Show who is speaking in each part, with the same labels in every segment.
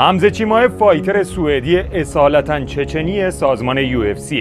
Speaker 1: حمزه چیمایف فایتر سوئدی اصالتاً چچنی سازمان UFC.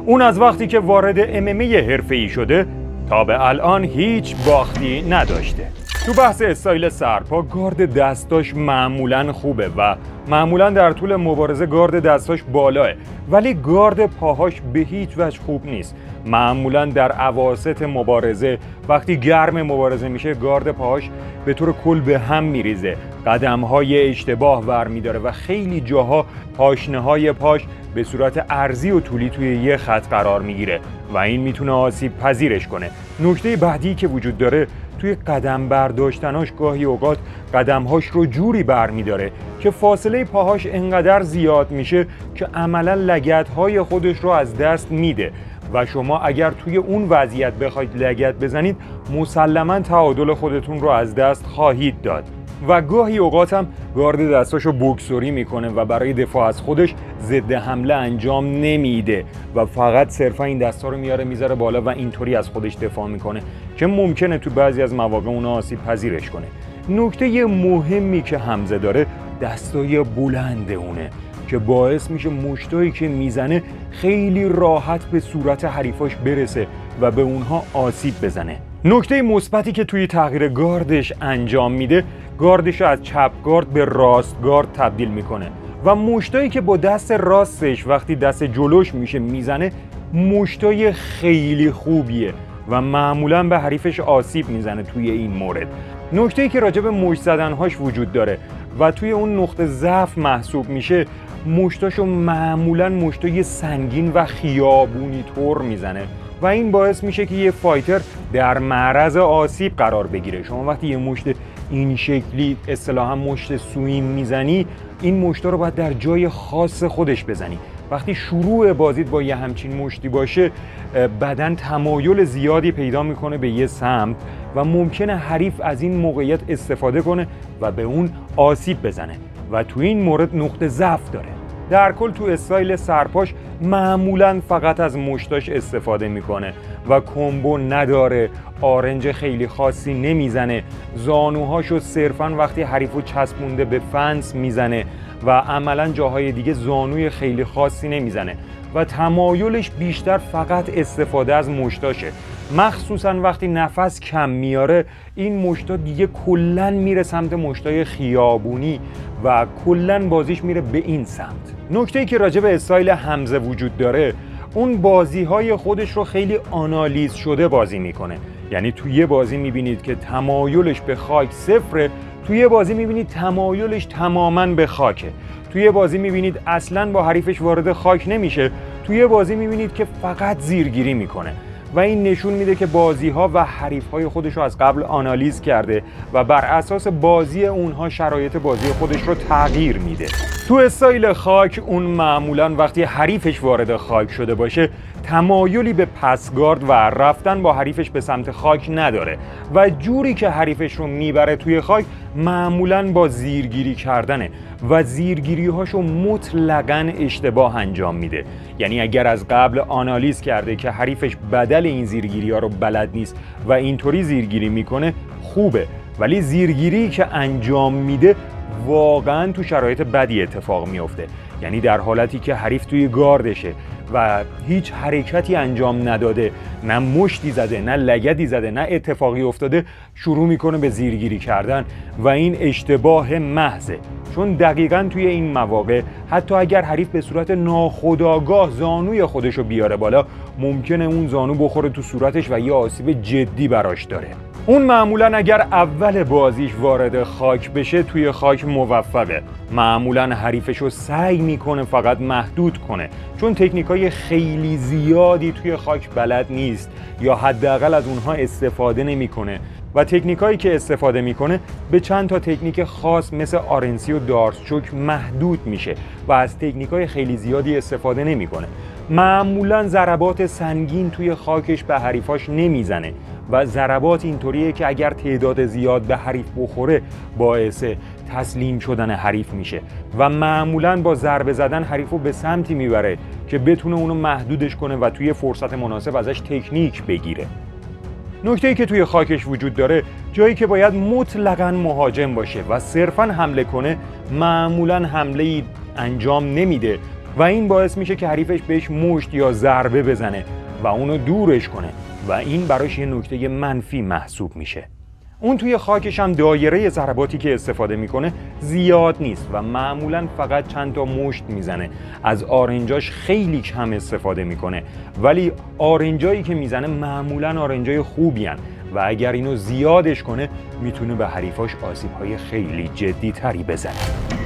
Speaker 1: اون از وقتی که وارد MMA حرفه‌ای شده تا به الان هیچ باختی نداشته. تو بحث استایل سرپا گارد دستاش معمولاً خوبه و معمولاً در طول مبارزه گارد دستاش بالاه، ولی گارد پاهاش به هیچ وجه خوب نیست. معمولاً در اواسط مبارزه وقتی گرم مبارزه میشه گارد پاهاش به طور کل به هم میریزه، قدم‌های اشتباه برمی‌داره و خیلی جاها پاشنه‌های پاش به صورت عرضی و طولی توی یه خط قرار میگیره و این میتونه آسیب پذیرش کنه. نکته بعدی که وجود داره توی قدم برداشتناش گاهی اوقات قدمهاش رو جوری برمی‌داره که فاصله پاهاش انقدر زیاد میشه که عملاً لگدهای خودش رو از دست میده و شما اگر توی اون وضعیت بخواید لگد بزنید مسلماً تعادل خودتون رو از دست خواهید داد. و گاهی اوقات هم گارد دستاشو بوکسوری میکنه و برای دفاع از خودش ضد حمله انجام نمیده و فقط صرفا این دستا رو میاره میذاره بالا و اینطوری از خودش دفاع میکنه که ممکنه تو بعضی از مواقع اون آسیب پذیرش کنه. نکته مهمی که حمزه داره دستای بلند اونه که باعث میشه مشتایی که میزنه خیلی راحت به صورت حریفاش برسه و به اونها آسیب بزنه. نکته مثبتی که توی تغییر گاردش انجام میده گاردش از چپ گارد به راست گارد تبدیل میکنه و مشتایی که با دست راستش وقتی دست جلوش میشه میزنه مشتای خیلی خوبیه و معمولا به حریفش آسیب میزنه توی این مورد. نکته‌ای که راجع به مشت زدنهاش وجود داره و توی اون نقطه ضعف محسوب میشه مشتاشو معمولا مشتای سنگین و خیابونی طور میزنه و این باعث میشه که یه فایتر در معرض آسیب قرار بگیره. شما وقتی یه مشت این شکلی اصطلاحاً مشت سویم میزنی این مشتا رو باید در جای خاص خودش بزنی. وقتی شروع بازیت با یه همچین مشتی باشه بدن تمایل زیادی پیدا میکنه به یه سمت و ممکنه حریف از این موقعیت استفاده کنه و به اون آسیب بزنه و تو این مورد نقطه ضعف داره. در کل تو استایل سرپاش معمولاً فقط از مشتاش استفاده میکنه و کمبو نداره، آرنج خیلی خاصی نمیزنه، زانوهاشو صرفاً وقتی حریفو چسبونده به فنس میزنه و عملاً جاهای دیگه زانوی خیلی خاصی نمیزنه و تمایلش بیشتر فقط استفاده از مشتاشه. مخصوصاً وقتی نفس کم میاره این مشتا دیگه کلاً میره سمت مشتای خیابونی و کلاً بازیش میره به این سمت. نکته‌ای که راجع به استایل حمزه وجود داره اون بازی‌های خودش رو خیلی آنالیز شده بازی میکنه. یعنی توی یه بازی میبینید که تمایلش به خاک صفره، توی یه بازی میبینید تمایلش تماماً به خاکه، توی یه بازی میبینید اصلاً با حریفش وارد خاک نمیشه، توی یه بازی میبینید که فقط زیرگیری میکنه و این نشون میده که بازی‌ها و حریف‌های خودش رو از قبل آنالیز کرده و بر اساس بازی اونها شرایط بازی خودش رو تغییر میده. تو استایل خاک اون معمولاً وقتی حریفش وارد خاک شده باشه تمایلی به پسگارد و رفتن با حریفش به سمت خاک نداره و جوری که حریفش رو میبره توی خاک معمولاً با زیرگیری کردنه و زیرگیری‌هاشو مطلقاً اشتباه انجام میده. یعنی اگر از قبل آنالیز کرده که حریفش بدل این زیرگیری‌ها رو بلد نیست و اینطوری زیرگیری میکنه خوبه، ولی زیرگیری که انجام میده واقعاً تو شرایط بدی اتفاق میفته. یعنی در حالتی که حریف توی گاردشه و هیچ حرکتی انجام نداده، نه مشتی زده، نه لگدی زده، نه اتفاقی افتاده، شروع میکنه به زیرگیری کردن و این اشتباه محضه. چون دقیقاً توی این مواقع حتی اگر حریف به صورت ناخودآگاه زانوی خودشو بیاره بالا ممکنه اون زانو بخوره تو صورتش و یه آسیب جدی براش داره. اون معمولاً اگر اول بازیش وارد خاک بشه توی خاک موفقه. معمولاً حریفشو سعی میکنه فقط محدود کنه چون تکنیکای خیلی زیادی توی خاک بلد نیست یا حداقل از اونها استفاده نمیکنه و تکنیکایی که استفاده میکنه به چند تا تکنیک خاص مثل آرنسی و دارتچوک محدود میشه و از تکنیکای خیلی زیادی استفاده نمیکنه. معمولاً ضربات سنگین توی خاکش به حریفاش نمیزنه و ضربات اینطوریه که اگر تعداد زیاد به حریف بخوره باعث تسلیم شدن حریف میشه و معمولاً با ضربه زدن حریفو به سمتی میبره که بتونه اونو محدودش کنه و توی فرصت مناسب ازش تکنیک بگیره. نکته‌ای که توی خاکش وجود داره، جایی که باید مطلقاً مهاجم باشه و صرفاً حمله کنه، معمولاً حمله‌ای انجام نمیده و این باعث میشه که حریفش بهش مشت یا ضربه بزنه و اونو دورش کنه و این براش یه نکته منفی محسوب میشه. اون توی خاکش هم دایره ضرباتی که استفاده میکنه زیاد نیست و معمولاً فقط چند تا مشت میزنه. از آرنجاش خیلی کم استفاده میکنه، ولی آرنجایی که میزنه معمولاً آرنجای خوبی هن و اگر اینو زیادش کنه میتونه به حریفاش آسیب‌های خیلی جدی تری بزنه.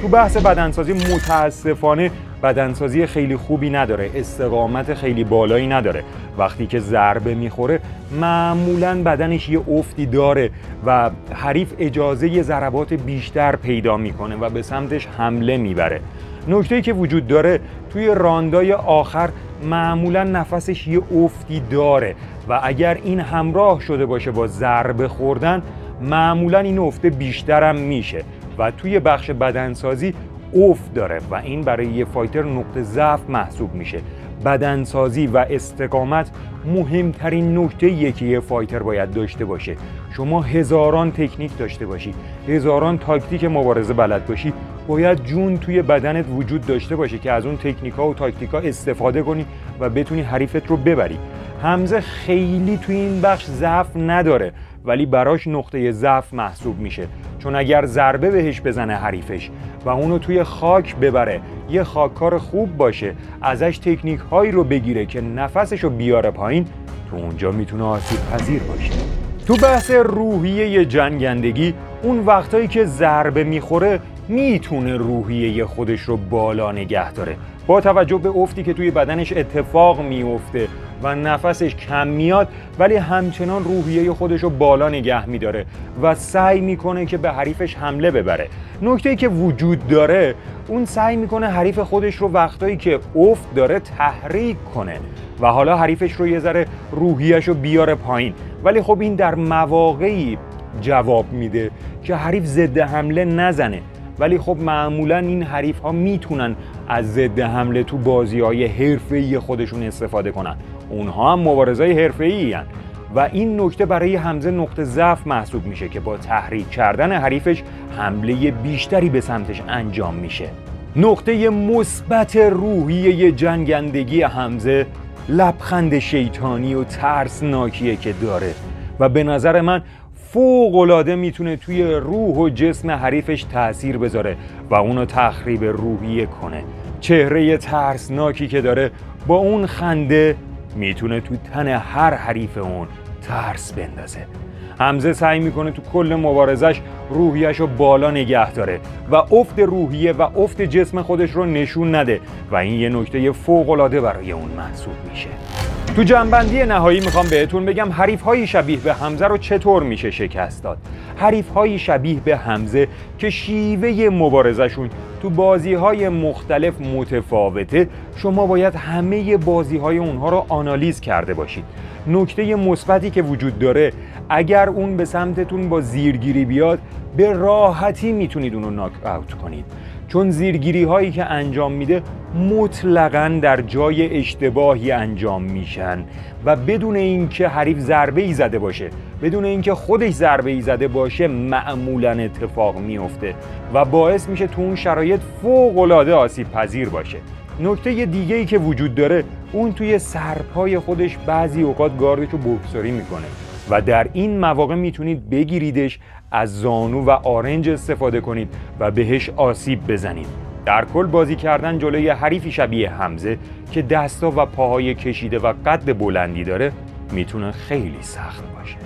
Speaker 1: تو بحث بدنسازی متاسفانه بدنسازی خیلی خوبی نداره، استقامت خیلی بالایی نداره. وقتی که ضربه میخوره معمولاً بدنش یه افتی داره و حریف اجازه ضربات بیشتر پیدا میکنه و به سمتش حمله میبره. نکته‌ای که وجود داره توی راندای آخر معمولاً نفسش یه افتی داره و اگر این همراه شده باشه با ضربه خوردن معمولاً این افت بیشتر هم میشه و توی بخش بدنسازی افت داره و این برای یه فایتر نقطه ضعف محسوب میشه. بدنسازی و استقامت مهمترین نکته‌ایه که یه فایتر باید داشته باشه. شما هزاران تکنیک داشته باشی، هزاران تاکتیک مبارزه بلد باشی، باید جون توی بدنت وجود داشته باشه که از اون تکنیک‌ها و تاکتیک‌ها استفاده کنی و بتونی حریفت رو ببری. حمزه خیلی توی این بخش ضعف نداره ولی براش نقطه ضعف محسوب میشه، چون اگر ضربه بهش بزنه حریفش و اونو توی خاک ببره، یه خاککار خوب باشه، ازش تکنیک هایی رو بگیره که نفسشو بیاره پایین، تو اونجا میتونه آسیب پذیر باشه. تو بحث روحیه جنگندگی، اون وقتایی که ضربه میخوره میتونه روحیه خودش رو بالا نگه داره. با توجه به افتی که توی بدنش اتفاق میفته و نفسش کم میاد، ولی همچنان روحیه خودش رو بالا نگه میداره و سعی میکنه که به حریفش حمله ببره. نکته‌ای که وجود داره، اون سعی میکنه حریف خودش رو وقتایی که افت داره تحریک کنه و حالا حریفش رو یه ذره روحیه‌ش رو بیاره پایین، ولی خب این در مواقعی جواب میده که حریف ضد حمله نزنه. ولی خب معمولا این حریف ها میتونن از ضد حمله تو بازی‌های حرفه‌ای خودشون استفاده کنن. اونها هم مبارزای حرفه‌ای هستند و این نکته برای حمزه نقطه ضعف محسوب میشه که با تحریک کردن حریفش حمله بیشتری به سمتش انجام میشه. نقطه مثبت روحیه جنگندگی حمزه لبخند شیطانی و ترسناکیه که داره و به نظر من فوق‌العاده میتونه توی روح و جسم حریفش تأثیر بذاره و اونو تخریب روحیه کنه. چهره ترسناکی که داره با اون خنده میتونه تو تن هر حریف اون ترس بندازه. حمزه سعی میکنه تو کل مبارزش روحیه‌ش رو بالا نگه داره و افت روحیه و افت جسم خودش رو نشون نده و این یه نکته فوق‌العاده برای اون محسوب میشه. تو جنبندی نهایی میخوام بهتون بگم حریف‌های شبیه به حمزه رو چطور میشه شکست داد. حریف‌های شبیه به حمزه که شیوه مبارزشون تو بازی‌های مختلف متفاوته، شما باید همه بازی‌های اونها رو آنالیز کرده باشید. نکته مثبتی که وجود داره، اگر اون به سمتتون با زیرگیری بیاد، به راحتی میتونید اونو ناک اوت کنید، چون زیرگیری هایی که انجام میده مطلقاً در جای اشتباهی انجام میشن و بدون اینکه حریف ضربه ای زده باشه، بدون اینکه خودش ضربه ای زده باشه، معمولاً اتفاق میفته و باعث میشه تو اون شرایط فوق‌العاده آسیب پذیر باشه. نکته دیگه ای که وجود داره، اون توی سرپای خودش بعضی اوقات گاردشو بکسوری میکنه و در این مواقع میتونید بگیریدش، از زانو و آرنج استفاده کنید و بهش آسیب بزنید. در کل بازی کردن جلوی حریفی شبیه حمزه که دستا و پاهای کشیده و قد بلندی داره میتونه خیلی سخت باشه.